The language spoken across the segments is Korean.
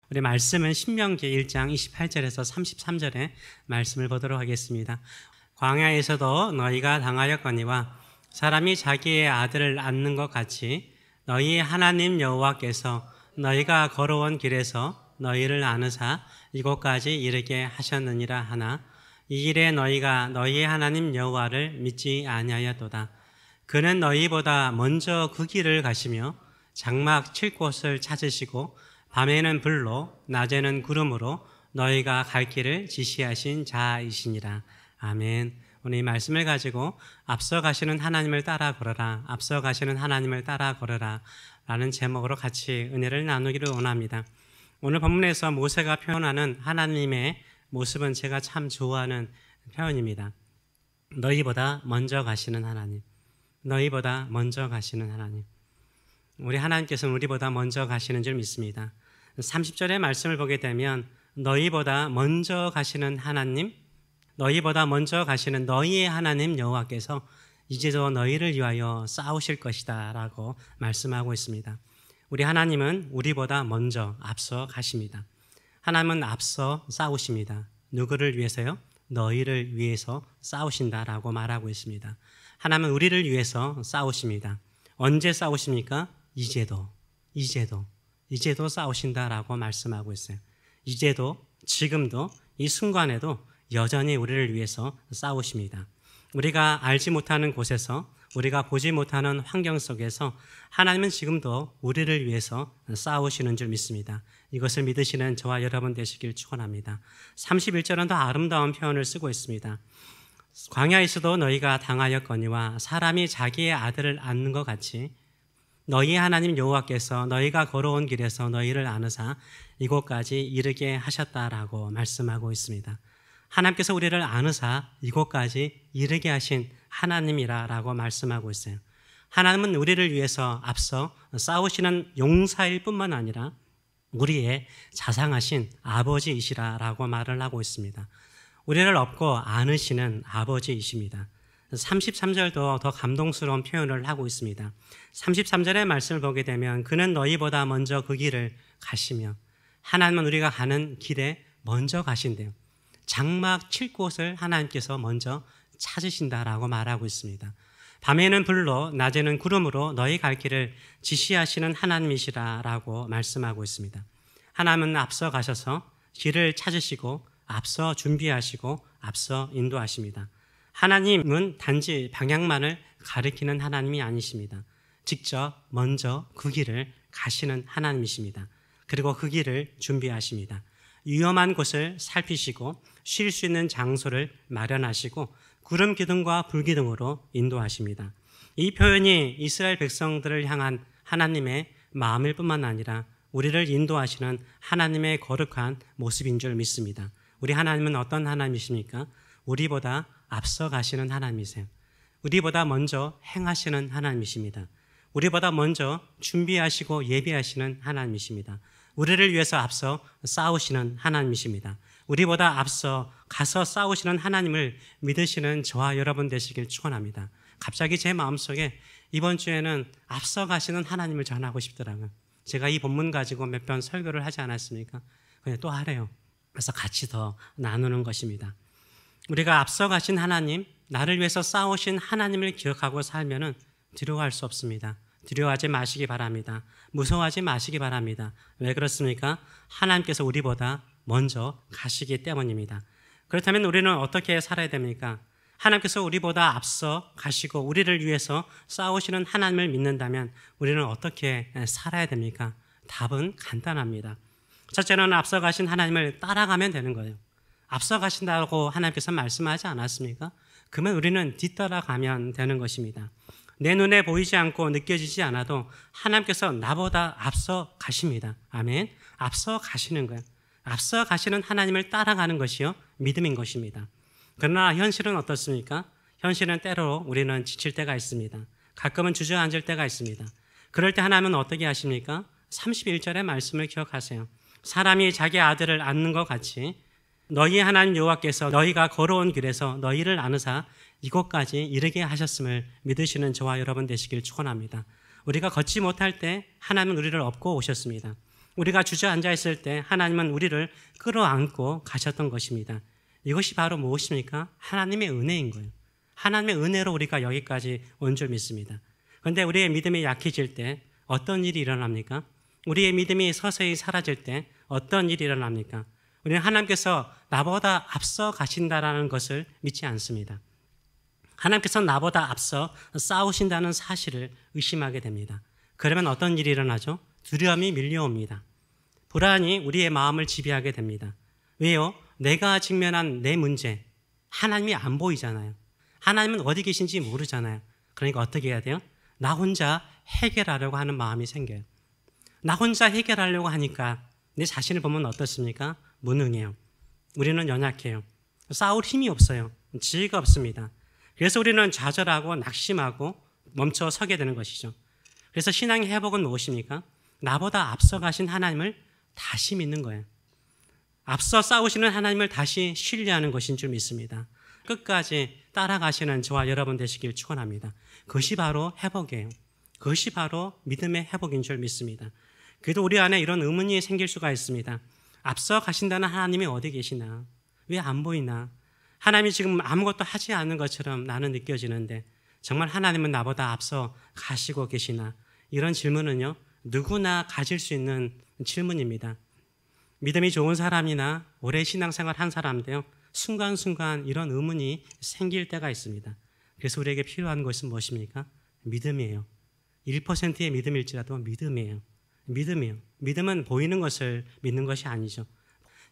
우리 말씀은 신명기 1장 28절에서 33절의 말씀을 보도록 하겠습니다. 광야에서도 너희가 당하였거니와 사람이 자기의 아들을 낳는 것 같이 너희 하나님 여호와께서 너희가 걸어온 길에서 너희를 안으사 이곳까지 이르게 하셨느니라 하나 이 일에 너희가 너희의 하나님 여호와를 믿지 아니하였도다. 그는 너희보다 먼저 그 길을 가시며 장막 칠 곳을 찾으시고 밤에는 불로 낮에는 구름으로 너희가 갈 길을 지시하신 자이시니라. 아멘. 오늘 이 말씀을 가지고 앞서 가시는 하나님을 따라 걸어라, 앞서 가시는 하나님을 따라 걸어라 라는 제목으로 같이 은혜를 나누기를 원합니다. 오늘 본문에서 모세가 표현하는 하나님의 모습은 제가 참 좋아하는 표현입니다. 너희보다 먼저 가시는 하나님, 너희보다 먼저 가시는 하나님. 우리 하나님께서는 우리보다 먼저 가시는 줄 믿습니다. 30절의 말씀을 보게 되면 너희보다 먼저 가시는 하나님, 너희보다 먼저 가시는 너희의 하나님 여호와께서 이제도 너희를 위하여 싸우실 것이다 라고 말씀하고 있습니다. 우리 하나님은 우리보다 먼저 앞서 가십니다. 하나님은 앞서 싸우십니다. 누구를 위해서요? 너희를 위해서 싸우신다라고 말하고 있습니다. 하나님은 우리를 위해서 싸우십니다. 언제 싸우십니까? 이제도 싸우신다라고 말씀하고 있어요. 이제도, 지금도, 이 순간에도 여전히 우리를 위해서 싸우십니다. 우리가 알지 못하는 곳에서, 우리가 보지 못하는 환경 속에서 하나님은 지금도 우리를 위해서 싸우시는 줄 믿습니다. 이것을 믿으시는 저와 여러분 되시길 축원합니다. 31절은 더 아름다운 표현을 쓰고 있습니다. 광야에서도 너희가 당하였거니와 사람이 자기의 아들을 낳는 것 같이 너희 하나님 여호와께서 너희가 걸어온 길에서 너희를 안으사 이곳까지 이르게 하셨다라고 말씀하고 있습니다. 하나님께서 우리를 안으사 이곳까지 이르게 하신 하나님이라고 말씀하고 있어요. 하나님은 우리를 위해서 앞서 싸우시는 용사일 뿐만 아니라 우리의 자상하신 아버지이시라고 말을 하고 있습니다. 우리를 업고 안으시는 아버지이십니다. 33절도 더 감동스러운 표현을 하고 있습니다. 33절의 말씀을 보게 되면 그는 너희보다 먼저 그 길을 가시며, 하나님은 우리가 가는 길에 먼저 가신대요. 장막 칠 곳을 하나님께서 먼저 찾으신다라고 말하고 있습니다. 밤에는 불로 낮에는 구름으로 너희 갈 길을 지시하시는 하나님이시라라고 말씀하고 있습니다. 하나님은 앞서 가셔서 길을 찾으시고 앞서 준비하시고 앞서 인도하십니다. 하나님은 단지 방향만을 가리키는 하나님이 아니십니다. 직접 먼저 그 길을 가시는 하나님이십니다. 그리고 그 길을 준비하십니다. 위험한 곳을 살피시고 쉴 수 있는 장소를 마련하시고 구름 기둥과 불 기둥으로 인도하십니다. 이 표현이 이스라엘 백성들을 향한 하나님의 마음일 뿐만 아니라 우리를 인도하시는 하나님의 거룩한 모습인 줄 믿습니다. 우리 하나님은 어떤 하나님이십니까? 우리보다 앞서 가시는 하나님이세요. 우리보다 먼저 행하시는 하나님이십니다. 우리보다 먼저 준비하시고 예비하시는 하나님이십니다. 우리를 위해서 앞서 싸우시는 하나님이십니다. 우리보다 앞서 가서 싸우시는 하나님을 믿으시는 저와 여러분 되시길 축원합니다. 갑자기 제 마음속에 이번 주에는 앞서 가시는 하나님을 전하고 싶더라고요. 제가 이 본문 가지고 몇 번 설교를 하지 않았습니까? 그냥 또 하래요. 그래서 같이 더 나누는 것입니다. 우리가 앞서 가신 하나님, 나를 위해서 싸우신 하나님을 기억하고 살면은 두려워할 수 없습니다. 두려워하지 마시기 바랍니다. 무서워하지 마시기 바랍니다. 왜 그렇습니까? 하나님께서 우리보다 먼저 가시기 때문입니다. 그렇다면 우리는 어떻게 살아야 됩니까? 하나님께서 우리보다 앞서 가시고 우리를 위해서 싸우시는 하나님을 믿는다면 우리는 어떻게 살아야 됩니까? 답은 간단합니다. 첫째는 앞서 가신 하나님을 따라가면 되는 거예요. 앞서 가신다고 하나님께서 말씀하지 않았습니까? 그러면 우리는 뒤따라가면 되는 것입니다. 내 눈에 보이지 않고 느껴지지 않아도 하나님께서 나보다 앞서 가십니다. 아멘. 앞서 가시는 거예요. 앞서 가시는 하나님을 따라가는 것이요 믿음인 것입니다. 그러나 현실은 어떻습니까? 현실은 때로 우리는 지칠 때가 있습니다. 가끔은 주저앉을 때가 있습니다. 그럴 때 하나님은 어떻게 하십니까? 31절의 말씀을 기억하세요. 사람이 자기 아들을 낳는 것 같이 너희 하나님 여호와께서 너희가 걸어온 길에서 너희를 안으사 이곳까지 이르게 하셨음을 믿으시는 저와 여러분 되시길 축원합니다. 우리가 걷지 못할 때 하나님은 우리를 업고 오셨습니다. 우리가 주저앉아 있을 때 하나님은 우리를 끌어안고 가셨던 것입니다. 이것이 바로 무엇입니까? 하나님의 은혜인 거예요. 하나님의 은혜로 우리가 여기까지 온 줄 믿습니다. 그런데 우리의 믿음이 약해질 때 어떤 일이 일어납니까? 우리의 믿음이 서서히 사라질 때 어떤 일이 일어납니까? 우리는 하나님께서 나보다 앞서 가신다라는 것을 믿지 않습니다. 하나님께서 나보다 앞서 싸우신다는 사실을 의심하게 됩니다. 그러면 어떤 일이 일어나죠? 두려움이 밀려옵니다. 불안이 우리의 마음을 지배하게 됩니다. 왜요? 내가 직면한 내 문제, 하나님이 안 보이잖아요. 하나님은 어디 계신지 모르잖아요. 그러니까 어떻게 해야 돼요? 나 혼자 해결하려고 하는 마음이 생겨요. 나 혼자 해결하려고 하니까 내 자신을 보면 어떻습니까? 무능해요. 우리는 연약해요. 싸울 힘이 없어요. 지혜가 없습니다. 그래서 우리는 좌절하고 낙심하고 멈춰 서게 되는 것이죠. 그래서 신앙의 회복은 무엇입니까? 나보다 앞서가신 하나님을 다시 믿는 거예요. 앞서 싸우시는 하나님을 다시 신뢰하는 것인 줄 믿습니다. 끝까지 따라가시는 저와 여러분 되시길 축원합니다. 그것이 바로 회복이에요. 그것이 바로 믿음의 회복인 줄 믿습니다. 그래도 우리 안에 이런 의문이 생길 수가 있습니다. 앞서 가신다는 하나님이 어디 계시나? 왜 안 보이나? 하나님이 지금 아무것도 하지 않는 것처럼 나는 느껴지는데 정말 하나님은 나보다 앞서 가시고 계시나? 이런 질문은요, 누구나 가질 수 있는 질문입니다. 믿음이 좋은 사람이나 오래 신앙생활 한 사람인데요, 순간순간 이런 의문이 생길 때가 있습니다. 그래서 우리에게 필요한 것은 무엇입니까? 믿음이에요. 1%의 믿음일지라도 믿음이에요. 믿음이에요. 믿음은 보이는 것을 믿는 것이 아니죠.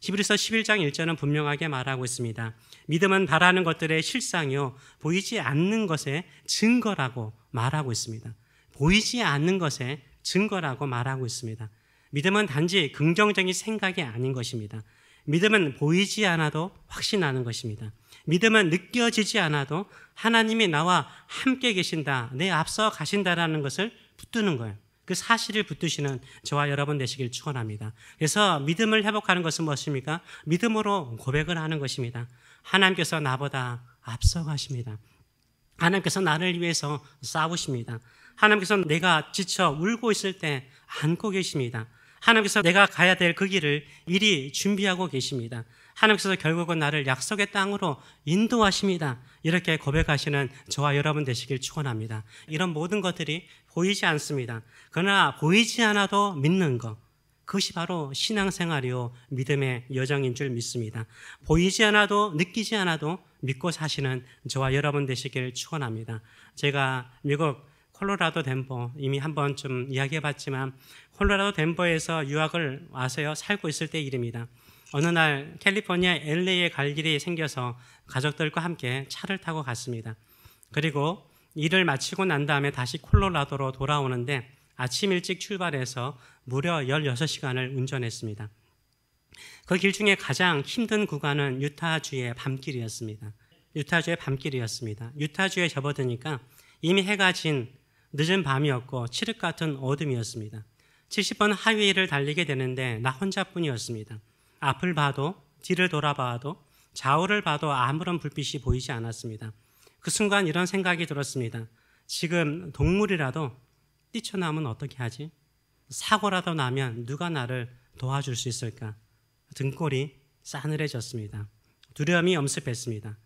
히브리서 11장 1절은 분명하게 말하고 있습니다. 믿음은 바라는 것들의 실상이요 보이지 않는 것의 증거라고 말하고 있습니다. 보이지 않는 것의 증거라고 말하고 있습니다. 믿음은 단지 긍정적인 생각이 아닌 것입니다. 믿음은 보이지 않아도 확신하는 것입니다. 믿음은 느껴지지 않아도 하나님이 나와 함께 계신다, 내 앞서 가신다라는 것을 붙드는 거예요. 그 사실을 붙드시는 저와 여러분 되시길 축원합니다. 그래서 믿음을 회복하는 것은 무엇입니까? 믿음으로 고백을 하는 것입니다. 하나님께서 나보다 앞서 가십니다. 하나님께서 나를 위해서 싸우십니다. 하나님께서 내가 지쳐 울고 있을 때 안고 계십니다. 하나님께서 내가 가야 될 그 길을 미리 준비하고 계십니다. 하나님께서 결국은 나를 약속의 땅으로 인도하십니다. 이렇게 고백하시는 저와 여러분 되시길 축원합니다. 이런 모든 것들이 보이지 않습니다. 그러나 보이지 않아도 믿는 것, 그것이 바로 신앙생활이요 믿음의 여정인 줄 믿습니다. 보이지 않아도 느끼지 않아도 믿고 사시는 저와 여러분 되시길 축원합니다. 제가 미국 콜로라도 덴버 이미 한번 좀 이야기해봤지만 콜로라도 덴버에서 유학을 와서요 살고 있을 때 일입니다. 어느 날 캘리포니아 LA에 갈 일이 생겨서 가족들과 함께 차를 타고 갔습니다. 그리고 일을 마치고 난 다음에 다시 콜로라도로 돌아오는데 아침 일찍 출발해서 무려 16시간을 운전했습니다. 그 길 중에 가장 힘든 구간은 유타주의 밤길이었습니다. 유타주에 접어드니까 이미 해가 진 늦은 밤이었고 칠흑 같은 어둠이었습니다. 70번 하이웨이를 달리게 되는데 나 혼자뿐이었습니다. 앞을 봐도 뒤를 돌아봐도 좌우를 봐도 아무런 불빛이 보이지 않았습니다. 그 순간 이런 생각이 들었습니다. 지금 동물이라도 뛰쳐나오면 어떻게 하지? 사고라도 나면 누가 나를 도와줄 수 있을까? 등골이 싸늘해졌습니다. 두려움이 엄습했습니다.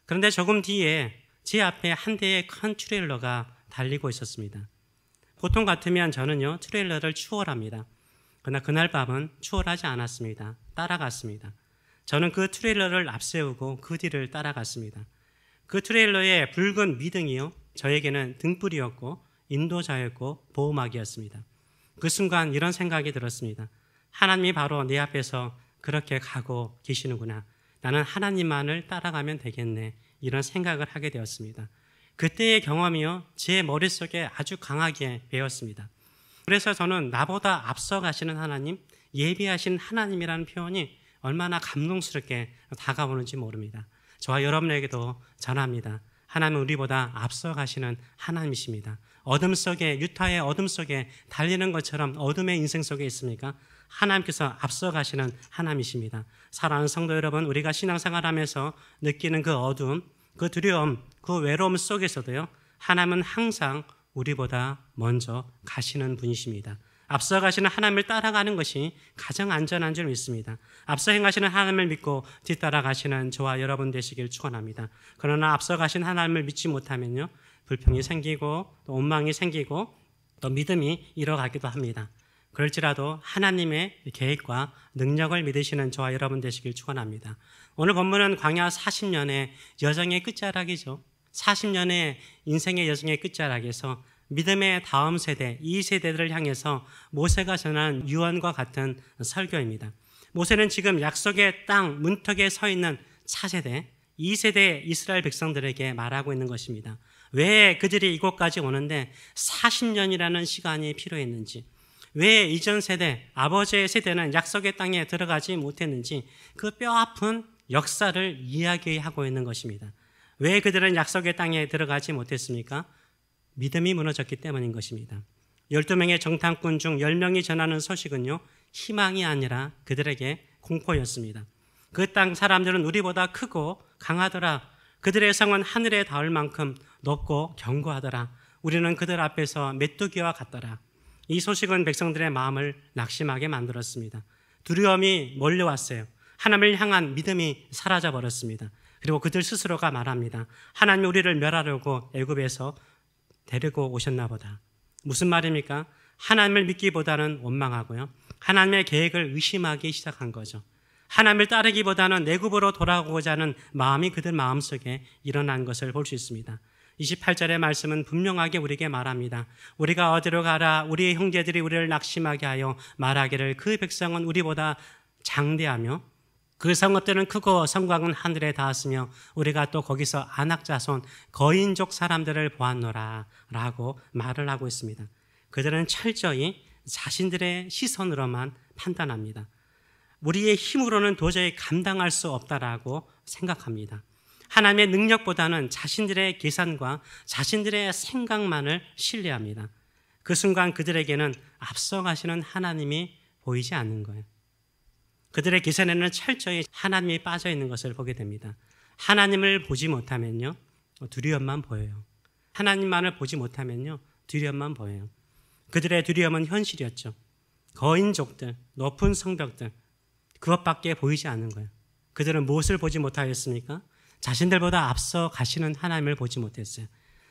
그런데 조금 뒤에 제 앞에 한 대의 큰 트레일러가 달리고 있었습니다. 보통 같으면 저는요 트레일러를 추월합니다. 그러나 그날 밤은 추월하지 않았습니다. 따라갔습니다. 저는 그 트레일러를 앞세우고 그 뒤를 따라갔습니다. 그 트레일러의 붉은 미등이요 저에게는 등불이었고 인도자였고 보호막이었습니다. 그 순간 이런 생각이 들었습니다. 하나님이 바로 내 앞에서 그렇게 가고 계시는구나. 나는 하나님만을 따라가면 되겠네. 이런 생각을 하게 되었습니다. 그때의 경험이요 제 머릿속에 아주 강하게 배었습니다. 그래서 저는 나보다 앞서 가시는 하나님, 예비하신 하나님이라는 표현이 얼마나 감동스럽게 다가오는지 모릅니다. 저와 여러분에게도 전합니다. 하나님은 우리보다 앞서 가시는 하나님이십니다. 어둠 속에, 유타의 어둠 속에 달리는 것처럼 어둠의 인생 속에 있습니까? 하나님께서 앞서 가시는 하나님이십니다. 사랑하는 성도 여러분, 우리가 신앙생활하면서 느끼는 그 어둠, 그 두려움, 그 외로움 속에서도요 하나님은 항상 우리보다 먼저 가시는 분이십니다. 앞서가시는 하나님을 따라가는 것이 가장 안전한 줄 믿습니다. 앞서 행하시는 하나님을 믿고 뒤따라가시는 저와 여러분 되시길 축원합니다. 그러나 앞서가신 하나님을 믿지 못하면요, 불평이 생기고 또 원망이 생기고 또 믿음이 잃어가기도 합니다. 그럴지라도 하나님의 계획과 능력을 믿으시는 저와 여러분 되시길 축원합니다. 오늘 본문은 광야 40년의 여정의 끝자락이죠. 40년의 인생의 여정의 끝자락에서 믿음의 다음 세대, 이 세대들을 향해서 모세가 전한 유언과 같은 설교입니다. 모세는 지금 약속의 땅 문턱에 서 있는 차세대, 2세대 이스라엘 백성들에게 말하고 있는 것입니다. 왜 그들이 이곳까지 오는데 40년이라는 시간이 필요했는지, 왜 이전 세대, 아버지의 세대는 약속의 땅에 들어가지 못했는지 그 뼈아픈 역사를 이야기하고 있는 것입니다. 왜 그들은 약속의 땅에 들어가지 못했습니까? 믿음이 무너졌기 때문인 것입니다. 12명의 정탐꾼 중 10명이 전하는 소식은요, 희망이 아니라 그들에게 공포였습니다. 그 땅 사람들은 우리보다 크고 강하더라. 그들의 성은 하늘에 닿을 만큼 높고 견고하더라. 우리는 그들 앞에서 메뚜기와 같더라. 이 소식은 백성들의 마음을 낙심하게 만들었습니다. 두려움이 몰려왔어요. 하나님을 향한 믿음이 사라져버렸습니다. 그리고 그들 스스로가 말합니다. 하나님이 우리를 멸하려고 애굽에서 데리고 오셨나 보다. 무슨 말입니까? 하나님을 믿기보다는 원망하고요, 하나님의 계획을 의심하기 시작한 거죠. 하나님을 따르기보다는 애굽으로 돌아오고자 하는 마음이 그들 마음속에 일어난 것을 볼 수 있습니다. 28절의 말씀은 분명하게 우리에게 말합니다. 우리가 어디로 가라. 우리의 형제들이 우리를 낙심하게 하여 말하기를 그 백성은 우리보다 장대하며 그 성읍들은 크고 성곽은 하늘에 닿았으며 우리가 또 거기서 안악자손 거인족 사람들을 보았노라 라고 말을 하고 있습니다. 그들은 철저히 자신들의 시선으로만 판단합니다. 우리의 힘으로는 도저히 감당할 수 없다라고 생각합니다. 하나님의 능력보다는 자신들의 계산과 자신들의 생각만을 신뢰합니다. 그 순간 그들에게는 앞서가시는 하나님이 보이지 않는 거예요. 그들의 계산에는 철저히 하나님이 빠져 있는 것을 보게 됩니다. 하나님을 보지 못하면요, 두려움만 보여요. 하나님만을 보지 못하면요, 두려움만 보여요. 그들의 두려움은 현실이었죠. 거인족들, 높은 성벽들, 그것밖에 보이지 않는 거예요. 그들은 무엇을 보지 못하였습니까? 자신들보다 앞서 가시는 하나님을 보지 못했어요.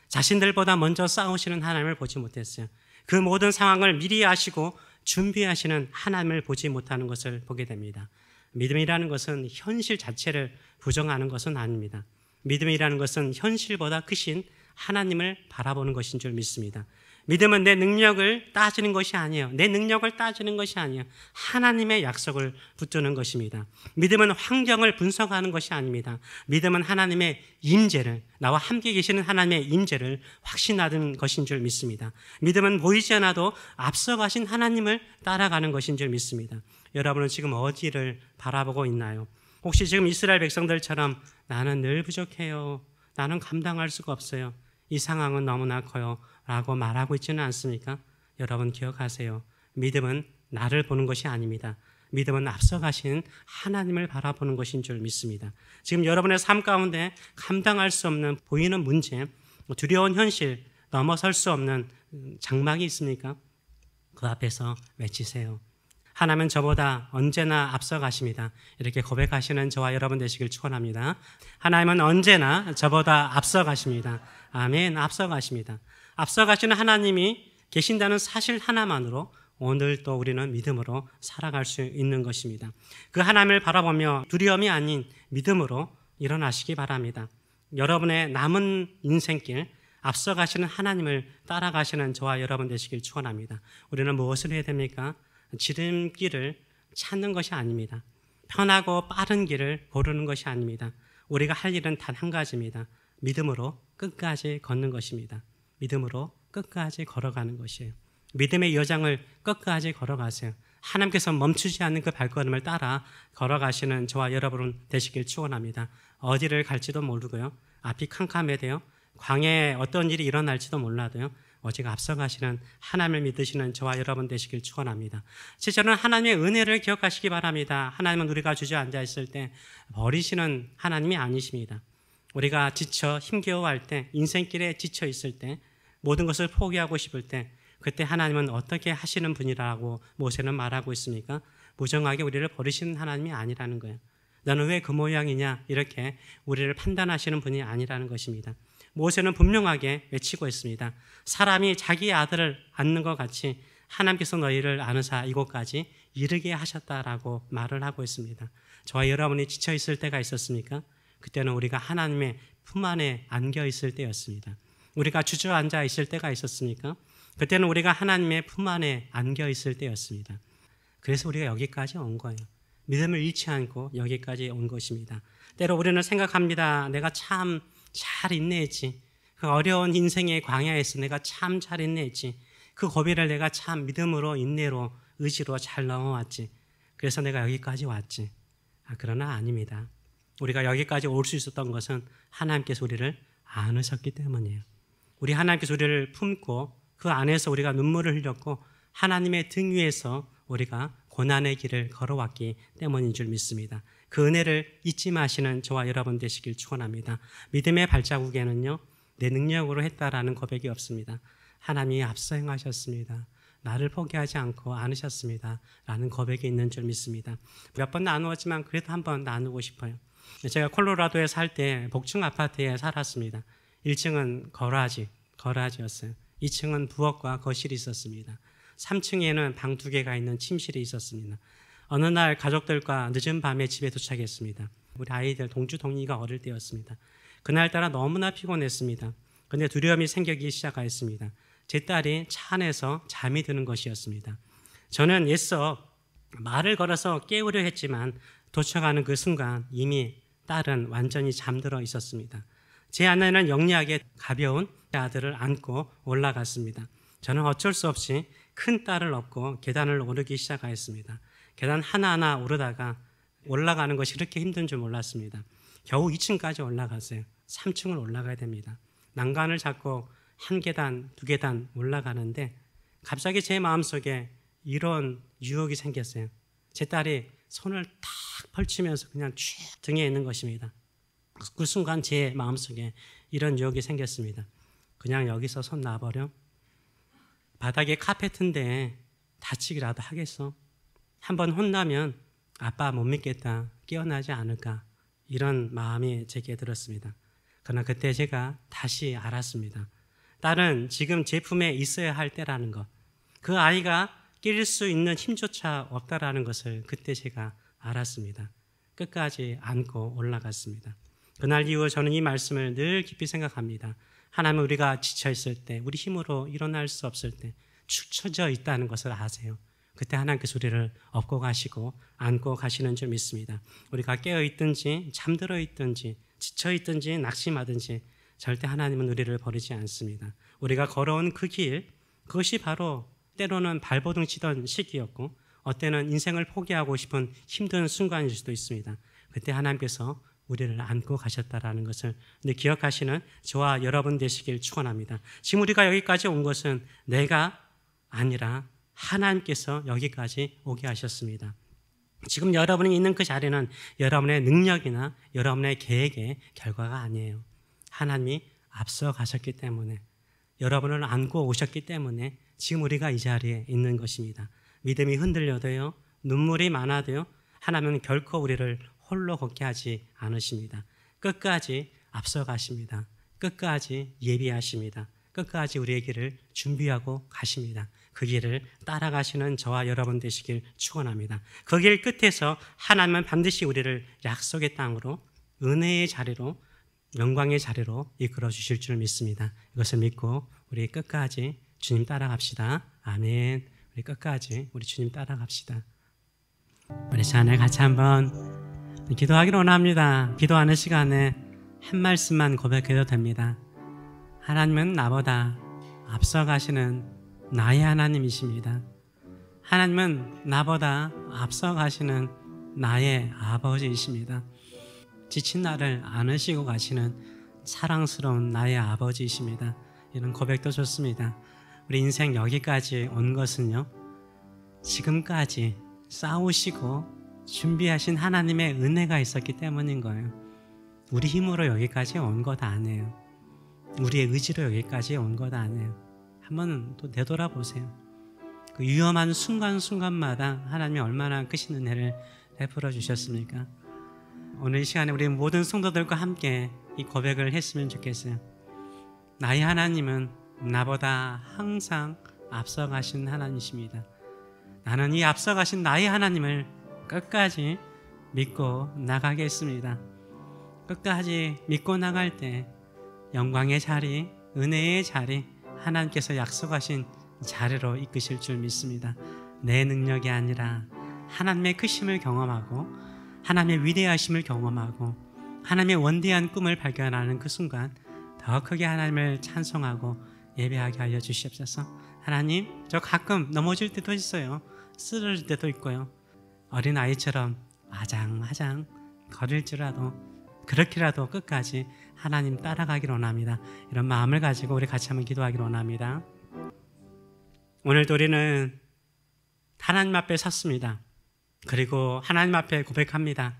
자신들보다 먼저 싸우시는 하나님을 보지 못했어요. 그 모든 상황을 미리 아시고 준비하시는 하나님을 보지 못하는 것을 보게 됩니다. 믿음이라는 것은 현실 자체를 부정하는 것은 아닙니다. 믿음이라는 것은 현실보다 크신 하나님을 바라보는 것인 줄 믿습니다. 믿음은 내 능력을 따지는 것이 아니에요. 내 능력을 따지는 것이 아니에요. 하나님의 약속을 붙드는 것입니다. 믿음은 환경을 분석하는 것이 아닙니다. 믿음은 하나님의 임재를, 나와 함께 계시는 하나님의 임재를 확신하는 것인 줄 믿습니다. 믿음은 보이지 않아도 앞서가신 하나님을 따라가는 것인 줄 믿습니다. 여러분은 지금 어디를 바라보고 있나요? 혹시 지금 이스라엘 백성들처럼 나는 늘 부족해요. 나는 감당할 수가 없어요. 이 상황은 너무나 커요. 라고 말하고 있지는 않습니까? 여러분 기억하세요. 믿음은 나를 보는 것이 아닙니다. 믿음은 앞서가신 하나님을 바라보는 것인 줄 믿습니다. 지금 여러분의 삶 가운데 감당할 수 없는 보이는 문제, 두려운 현실, 넘어설 수 없는 장막이 있습니까? 그 앞에서 외치세요. 하나님은 저보다 언제나 앞서가십니다. 이렇게 고백하시는 저와 여러분 되시길 축원합니다. 하나님은 언제나 저보다 앞서가십니다. 아멘. 앞서가십니다. 앞서가시는 하나님이 계신다는 사실 하나만으로 오늘 또 우리는 믿음으로 살아갈 수 있는 것입니다. 그 하나님을 바라보며 두려움이 아닌 믿음으로 일어나시기 바랍니다. 여러분의 남은 인생길 앞서가시는 하나님을 따라가시는 저와 여러분 되시길 축원합니다. 우리는 무엇을 해야 됩니까? 지름길을 찾는 것이 아닙니다. 편하고 빠른 길을 고르는 것이 아닙니다. 우리가 할 일은 단 한 가지입니다. 믿음으로 끝까지 걷는 것입니다. 믿음으로 끝까지 걸어가는 것이에요. 믿음의 여정을 끝까지 걸어가세요. 하나님께서 멈추지 않는 그 발걸음을 따라 걸어가시는 저와 여러분 되시길 축원합니다. 어디를 갈지도 모르고요. 앞이 캄캄해도요. 광야에 어떤 일이 일어날지도 몰라도요. 오직 앞서가시는 하나님을 믿으시는 저와 여러분 되시길 축원합니다. 실제로는 하나님의 은혜를 기억하시기 바랍니다. 하나님은 우리가 주저앉아 있을 때 버리시는 하나님이 아니십니다. 우리가 지쳐 힘겨워할 때, 인생길에 지쳐 있을 때, 모든 것을 포기하고 싶을 때 그때 하나님은 어떻게 하시는 분이라고 모세는 말하고 있습니까? 무정하게 우리를 버리시는 하나님이 아니라는 거예요. 너는 왜 그 모양이냐? 이렇게 우리를 판단하시는 분이 아니라는 것입니다. 모세는 분명하게 외치고 있습니다. 사람이 자기 아들을 안는 것 같이 하나님께서 너희를 안으사 이곳까지 이르게 하셨다라고 말을 하고 있습니다. 저와 여러분이 지쳐 있을 때가 있었습니까? 그때는 우리가 하나님의 품 안에 안겨 있을 때였습니다. 우리가 주저앉아 있을 때가 있었습니까? 그때는 우리가 하나님의 품 안에 안겨 있을 때였습니다. 그래서 우리가 여기까지 온 거예요. 믿음을 잃지 않고 여기까지 온 것입니다. 때로 우리는 생각합니다. 내가 참 잘 인내했지. 그 어려운 인생의 광야에서 내가 참 잘 인내했지. 그 고비를 내가 참 믿음으로 인내로 의지로 잘 넘어왔지. 그래서 내가 여기까지 왔지. 그러나 아닙니다. 우리가 여기까지 올 수 있었던 것은 하나님께서 우리를 안으셨기 때문이에요. 우리 하나님께서 우리를 품고 그 안에서 우리가 눈물을 흘렸고 하나님의 등 위에서 우리가 고난의 길을 걸어왔기 때문인 줄 믿습니다. 그 은혜를 잊지 마시는 저와 여러분 되시길 축원합니다. 믿음의 발자국에는요, 내 능력으로 했다라는 고백이 없습니다. 하나님이 앞서 행하셨습니다. 나를 포기하지 않고 안으셨습니다. 라는 고백이 있는 줄 믿습니다. 몇 번 나누었지만 그래도 한번 나누고 싶어요. 제가 콜로라도에 살 때 복층 아파트에 살았습니다. 1층은 거라지였어요. 2층은 부엌과 거실이 있었습니다. 3층에는 방 2개가 있는 침실이 있었습니다. 어느 날 가족들과 늦은 밤에 집에 도착했습니다. 우리 아이들 동주 동리가 어릴 때였습니다. 그날따라 너무나 피곤했습니다. 그런데 두려움이 생기기 시작하였습니다. 제 딸이 차 안에서 잠이 드는 것이었습니다. 저는 애써 말을 걸어서 깨우려 했지만 도착하는 그 순간 이미 딸은 완전히 잠들어 있었습니다. 제 아내는 영리하게 가벼운 아들을 안고 올라갔습니다. 저는 어쩔 수 없이 큰 딸을 업고 계단을 오르기 시작하였습니다. 계단 하나하나 오르다가 올라가는 것이 그렇게 힘든 줄 몰랐습니다. 겨우 2층까지 올라갔어요. 3층을 올라가야 됩니다. 난간을 잡고 1계단, 2계단 올라가는데 갑자기 제 마음속에 이런 유혹이 생겼어요. 제 딸이 손을 탁 펼치면서 그냥 쭉 등에 있는 것입니다. 그 순간 제 마음속에 이런 유혹이 생겼습니다. 그냥 여기서 손 놔버려? 바닥에 카페트인데 다치기라도 하겠어? 한번 혼나면 아빠 못 믿겠다, 깨어나지 않을까, 이런 마음이 제게 들었습니다. 그러나 그때 제가 다시 알았습니다. 딸은 지금 제 품에 있어야 할 때라는 것, 그 아이가 낄 수 있는 힘조차 없다라는 것을 그때 제가 알았습니다. 끝까지 안고 올라갔습니다. 그날 이후 저는 이 말씀을 늘 깊이 생각합니다. 하나님은 우리가 지쳐있을 때, 우리 힘으로 일어날 수 없을 때 축 처져 있다는 것을 아세요. 그때 하나님께서 우리를 업고 가시고 안고 가시는 줄 믿습니다. 우리가 깨어있든지 잠들어 있든지 지쳐있든지 낙심하든지 절대 하나님은 우리를 버리지 않습니다. 우리가 걸어온 그 길, 그것이 바로 때로는 발버둥 치던 시기였고 어때는 인생을 포기하고 싶은 힘든 순간일 수도 있습니다. 그때 하나님께서 우리를 안고 가셨다라는 것을 기억하시는 저와 여러분 되시길 축원합니다. 지금 우리가 여기까지 온 것은 내가 아니라 하나님께서 여기까지 오게 하셨습니다. 지금 여러분이 있는 그 자리는 여러분의 능력이나 여러분의 계획의 결과가 아니에요. 하나님이 앞서 가셨기 때문에, 여러분을 안고 오셨기 때문에 지금 우리가 이 자리에 있는 것입니다. 믿음이 흔들려도요, 눈물이 많아도요, 하나님은 결코 우리를 홀로 걷게 하지 않으십니다. 끝까지 앞서 가십니다. 끝까지 예비하십니다. 끝까지 우리의 길을 준비하고 가십니다. 그 길을 따라가시는 저와 여러분 되시길 축원합니다. 그 길 끝에서 하나님은 반드시 우리를 약속의 땅으로, 은혜의 자리로, 영광의 자리로 이끌어 주실 줄 믿습니다. 이것을 믿고 우리 끝까지 주님 따라갑시다. 아멘. 우리 끝까지 우리 주님 따라갑시다. 우리 시간에 같이 한번 기도하기를 원합니다. 기도하는 시간에 한 말씀만 고백해도 됩니다. 하나님은 나보다 앞서가시는 나의 하나님이십니다. 하나님은 나보다 앞서가시는 나의 아버지이십니다. 지친 나를 안으시고 가시는 사랑스러운 나의 아버지이십니다. 이런 고백도 좋습니다. 우리 인생 여기까지 온 것은요, 지금까지 싸우시고 준비하신 하나님의 은혜가 있었기 때문인 거예요. 우리 힘으로 여기까지 온 것 아니에요. 우리의 의지로 여기까지 온 것 아니에요. 한번 또 되돌아보세요. 그 위험한 순간순간마다 하나님이 얼마나 크신 은혜를 베풀어 주셨습니까? 오늘 이 시간에 우리 모든 성도들과 함께 이 고백을 했으면 좋겠어요. 나의 하나님은 나보다 항상 앞서가신 하나님이십니다. 나는 이 앞서가신 나의 하나님을 끝까지 믿고 나가겠습니다. 끝까지 믿고 나갈 때 영광의 자리, 은혜의 자리, 하나님께서 약속하신 자리로 이끄실 줄 믿습니다. 내 능력이 아니라 하나님의 크심을 경험하고 하나님의 위대하심을 경험하고 하나님의 원대한 꿈을 발견하는 그 순간 더 크게 하나님을 찬송하고 예배하게 하여 주시옵소서. 하나님, 저 가끔 넘어질 때도 있어요. 쓰러질 때도 있고요. 어린아이처럼 아장아장 거릴지라도 그렇게라도 끝까지 하나님 따라가기를 원합니다. 이런 마음을 가지고 우리 같이 한번 기도하기를 원합니다. 오늘도 우리는 하나님 앞에 섰습니다. 그리고 하나님 앞에 고백합니다.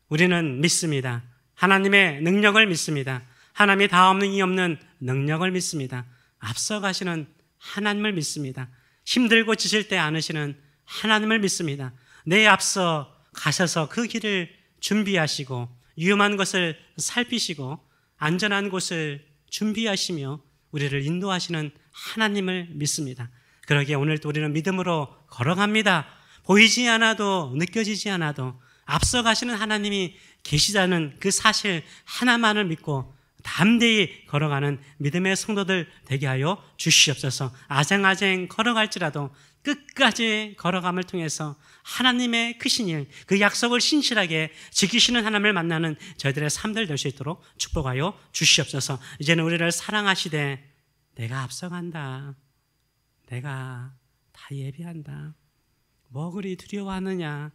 우리는 믿습니다. 하나님의 능력을 믿습니다. 하나님이 다없는 이 없는 능력을 믿습니다. 앞서가시는 하나님을 믿습니다. 힘들고 지칠 때 안으시는 하나님을 믿습니다. 내 앞서 가셔서 그 길을 준비하시고 위험한 것을 살피시고 안전한 곳을 준비하시며 우리를 인도하시는 하나님을 믿습니다. 그러기에 오늘도 우리는 믿음으로 걸어갑니다. 보이지 않아도 느껴지지 않아도 앞서가시는 하나님이 계시다는 그 사실 하나만을 믿고 담대히 걸어가는 믿음의 성도들 되게 하여 주시옵소서. 아쟁아쟁 걸어갈지라도 끝까지 걸어감을 통해서 하나님의 크신 일, 그 약속을 신실하게 지키시는 하나님을 만나는 저희들의 삶들 될 수 있도록 축복하여 주시옵소서. 이제는 우리를 사랑하시되 내가 앞서간다. 내가 다 예비한다. 뭐 그리 두려워하느냐,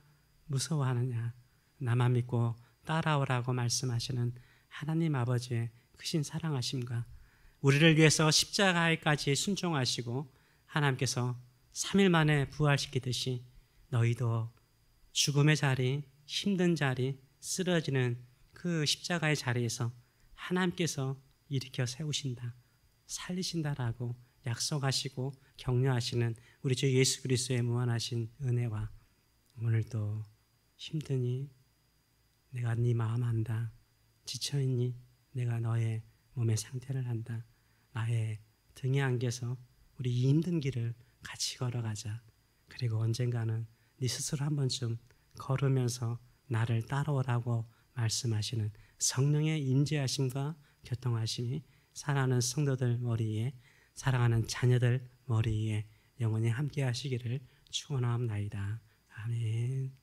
무서워하느냐. 나만 믿고 따라오라고 말씀하시는 하나님 아버지의 크신 사랑하심과 우리를 위해서 십자가에까지 순종하시고 하나님께서 3일 만에 부활시키듯이 너희도 죽음의 자리, 힘든 자리, 쓰러지는 그 십자가의 자리에서 하나님께서 일으켜 세우신다, 살리신다라고 약속하시고 격려하시는 우리 주 예수 그리스도의 무한하신 은혜와 오늘도 힘드니 내가 네 마음 안다. 지쳐있니 내가 너의 몸의 상태를 안다. 나의 등에 안겨서 우리 이 힘든 길을 같이 걸어가자. 그리고 언젠가는 네 스스로 한 번쯤 걸으면서 나를 따라오라고 말씀하시는 성령의 임재하심과 교통하심이 사랑하는 성도들 머리에, 사랑하는 자녀들 머리에 영원히 함께 하시기를 축원하옵나이다. 아멘.